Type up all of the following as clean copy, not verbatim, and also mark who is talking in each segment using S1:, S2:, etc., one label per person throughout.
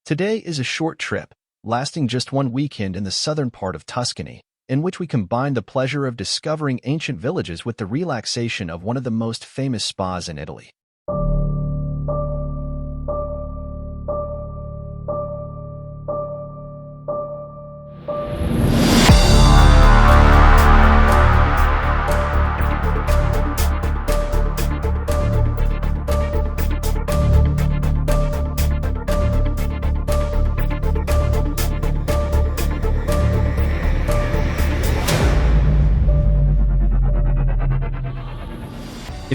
S1: Today is a short trip, lasting just one weekend in the southern part of Tuscany, in which we combine the pleasure of discovering ancient villages with the relaxation of one of the most famous spas in Italy.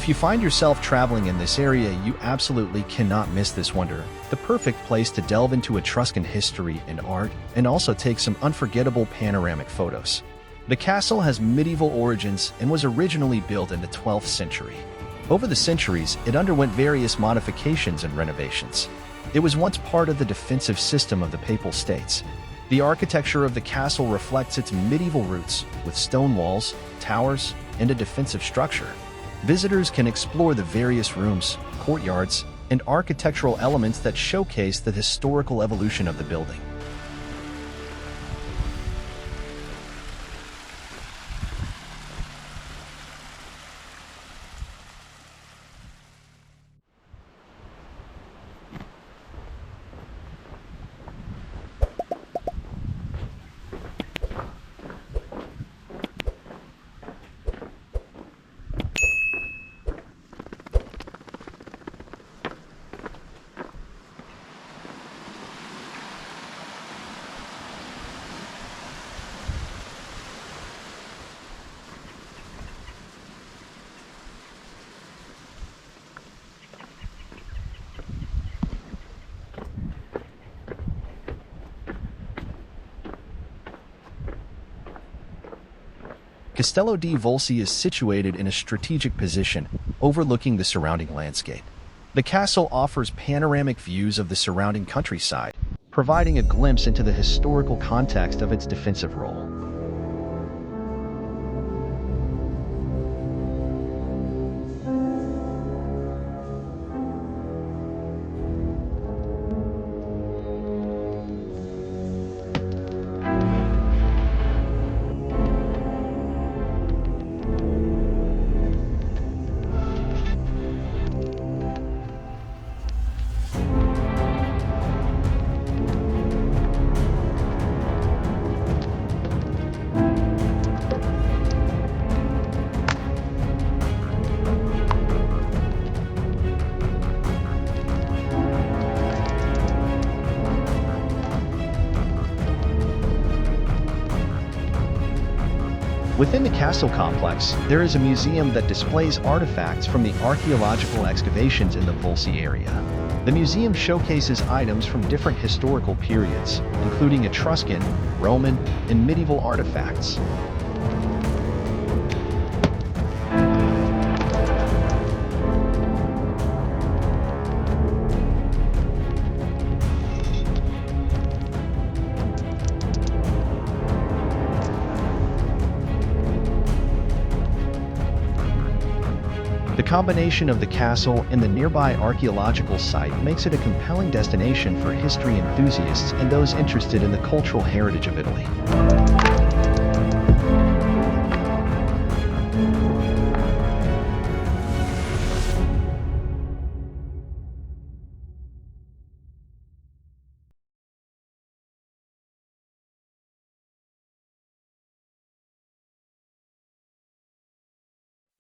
S1: If you find yourself traveling in this area, you absolutely cannot miss this wonder, the perfect place to delve into Etruscan history and art, and also take some unforgettable panoramic photos. The castle has medieval origins and was originally built in the 12th century. Over the centuries, it underwent various modifications and renovations. It was once part of the defensive system of the Papal States. The architecture of the castle reflects its medieval roots, with stone walls, towers, and a defensive structure. Visitors can explore the various rooms, courtyards, and architectural elements that showcase the historical evolution of the building. Castello di Volsi is situated in a strategic position, overlooking the surrounding landscape. The castle offers panoramic views of the surrounding countryside, providing a glimpse into the historical context of its defensive role. Within the castle complex, there is a museum that displays artifacts from the archaeological excavations in the Volsi area. The museum showcases items from different historical periods, including Etruscan, Roman, and medieval artifacts. The combination of the castle and the nearby archaeological site makes it a compelling destination for history enthusiasts and those interested in the cultural heritage of Italy.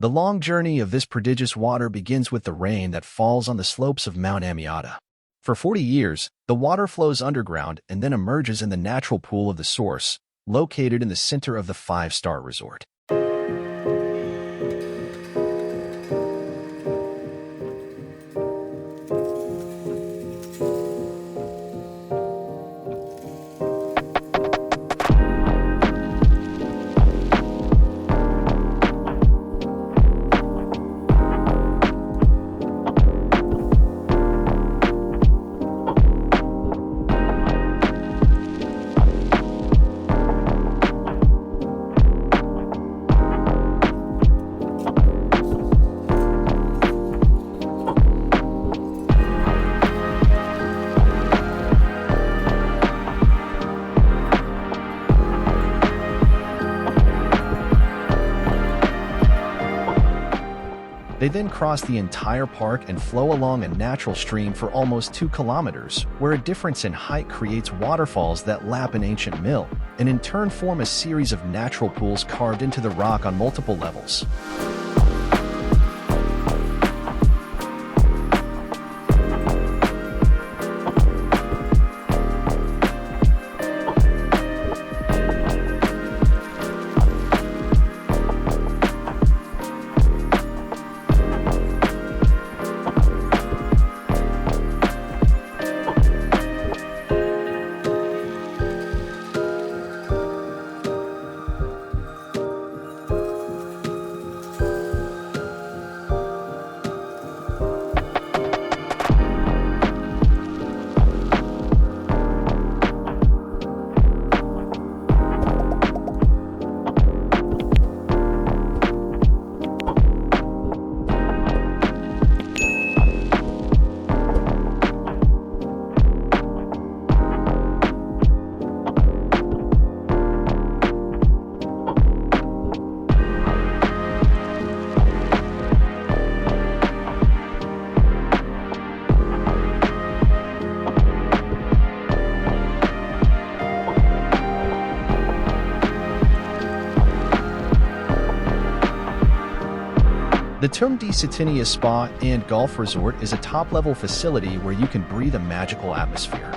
S1: The long journey of this prodigious water begins with the rain that falls on the slopes of Mount Amiata. For 40 years, the water flows underground and then emerges in the natural pool of the source, located in the center of the five-star resort. They then cross the entire park and flow along a natural stream for almost 2 kilometers, where a difference in height creates waterfalls that lap an ancient mill, and in turn form a series of natural pools carved into the rock on multiple levels. The Tomb di Sitinia Spa and Golf Resort is a top-level facility where you can breathe a magical atmosphere.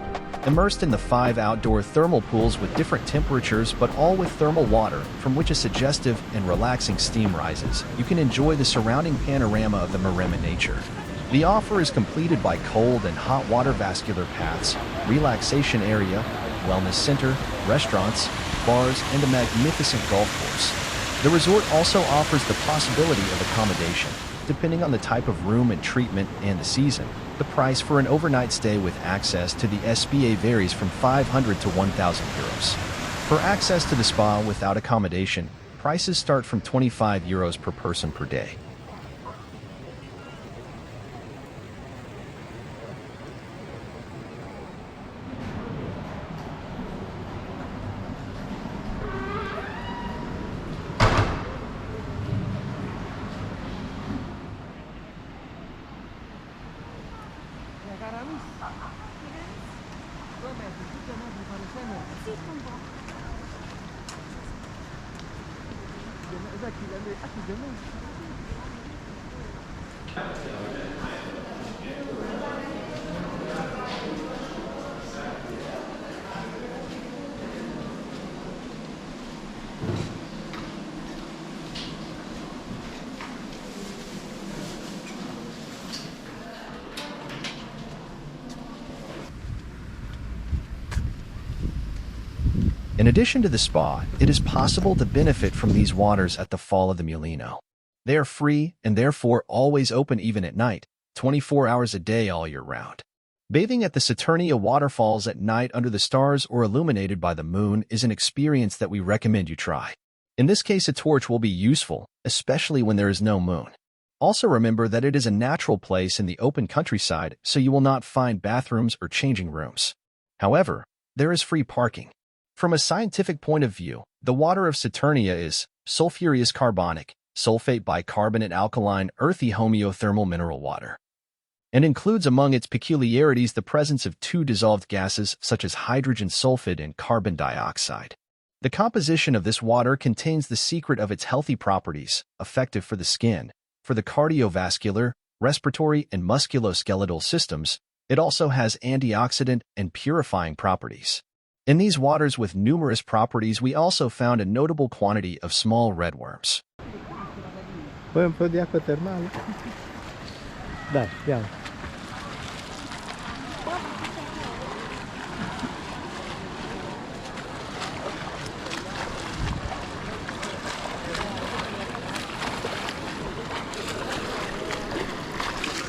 S1: Immersed in the 5 outdoor thermal pools with different temperatures but all with thermal water, from which a suggestive and relaxing steam rises, you can enjoy the surrounding panorama of the Maremma nature. The offer is completed by cold and hot water vascular paths, relaxation area, wellness center, restaurants, bars, and a magnificent golf course. The resort also offers the possibility of accommodation. Depending on the type of room and treatment and the season, the price for an overnight stay with access to the SPA varies from 500 to 1,000 euros. For access to the spa without accommodation, prices start from 25 euros per person per day. In addition to the spa, it is possible to benefit from these waters at the Fall of the Mulino. They are free and therefore always open even at night, 24 hours a day all year round. Bathing at the Saturnia waterfalls at night under the stars or illuminated by the moon is an experience that we recommend you try. In this case, a torch will be useful, especially when there is no moon. Also remember that it is a natural place in the open countryside, so you will not find bathrooms or changing rooms. However, there is free parking. From a scientific point of view, the water of Saturnia is sulfurous carbonic, sulfate bicarbonate alkaline earthy homeothermal mineral water, and includes among its peculiarities the presence of 2 dissolved gases such as hydrogen sulfide and carbon dioxide. The composition of this water contains the secret of its healthy properties, effective for the skin, for the cardiovascular, respiratory, and musculoskeletal systems. It also has antioxidant and purifying properties. In these waters with numerous properties, we also found a notable quantity of small red worms.
S2: Vuoi un po' di acqua termale? Dai, andiamo.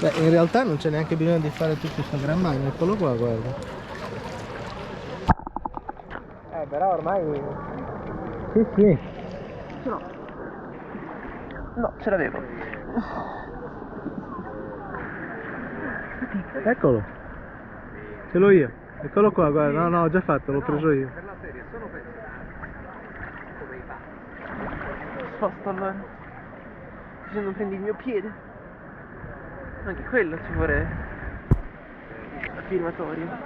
S2: Beh, in realtà non c'è neanche bisogno di fare tutto questo gran bagno, eccolo qua, guarda. Però ormai... Sì, sì.
S3: Ce l'ho. No, ce l'avevo.
S2: Eccolo. Ce l'ho io. Eccolo qua, guarda. No, no, ho già fatto, l'ho preso io.
S3: Sposto allora. Se non prendi il mio piede. Anche quello ci vuole la filmatoria.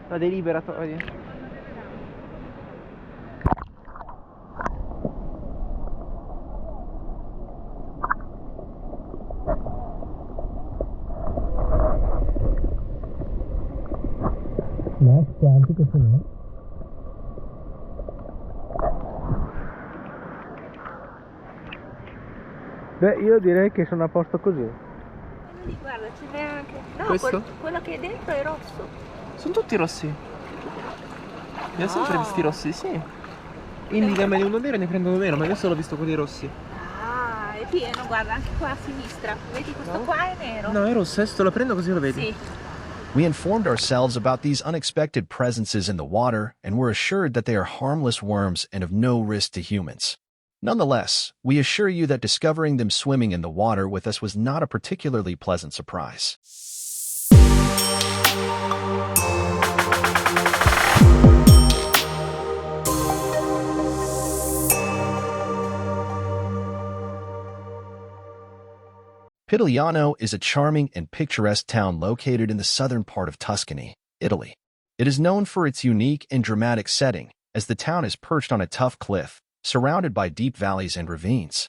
S3: La deliberatoria.
S2: No, quanti che ce n'è? Beh, io direi che sono a posto così.
S4: Lì, guarda, ce n'è anche. No,
S3: Questo?
S4: quello che è dentro è rosso.
S3: Sono tutti rossi. Li ho sempre visti rossi, sì. Indicamene uno nero e ne prendo uno nero, ma io solo ho visto quelli rossi.
S4: Ah, è pieno, guarda, anche qua a sinistra. Vedi questo qua è nero?
S3: No, è rosso, adesso te lo prendo così lo vedi.
S4: Sì.
S1: We informed ourselves about these unexpected presences in the water and were assured that they are harmless worms and of no risk to humans. Nonetheless, we assure you that discovering them swimming in the water with us was not a particularly pleasant surprise. Pitigliano is a charming and picturesque town located in the southern part of Tuscany, Italy. It is known for its unique and dramatic setting, as the town is perched on a tough cliff, surrounded by deep valleys and ravines.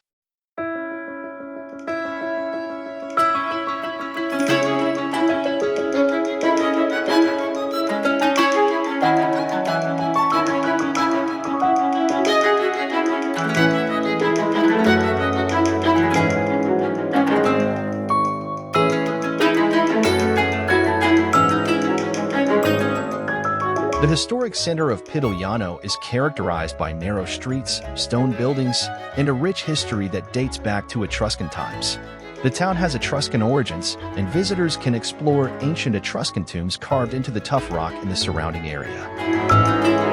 S1: The historic center of Pitigliano is characterized by narrow streets, stone buildings, and a rich history that dates back to Etruscan times. The town has Etruscan origins, and visitors can explore ancient Etruscan tombs carved into the tough rock in the surrounding area.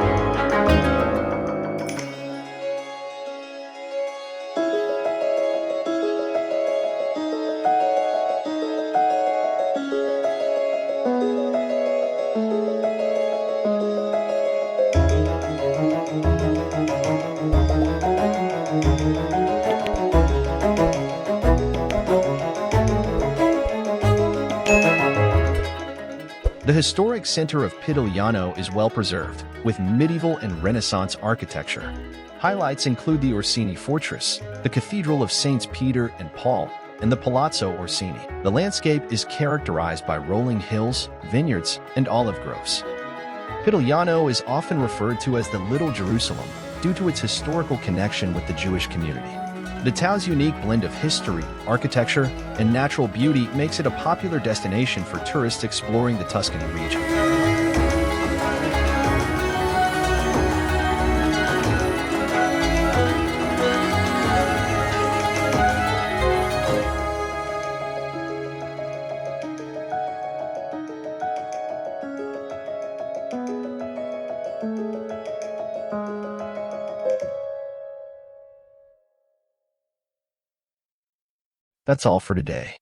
S1: The historic center of Pitigliano is well preserved, with medieval and Renaissance architecture. Highlights include the Orsini Fortress, the Cathedral of Saints Peter and Paul, and the Palazzo Orsini. The landscape is characterized by rolling hills, vineyards, and olive groves. Pitigliano is often referred to as the Little Jerusalem due to its historical connection with the Jewish community. The town's unique blend of history, architecture, and natural beauty makes it a popular destination for tourists exploring the Tuscany region. That's all for today.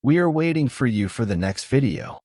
S1: We are waiting for you for the next video.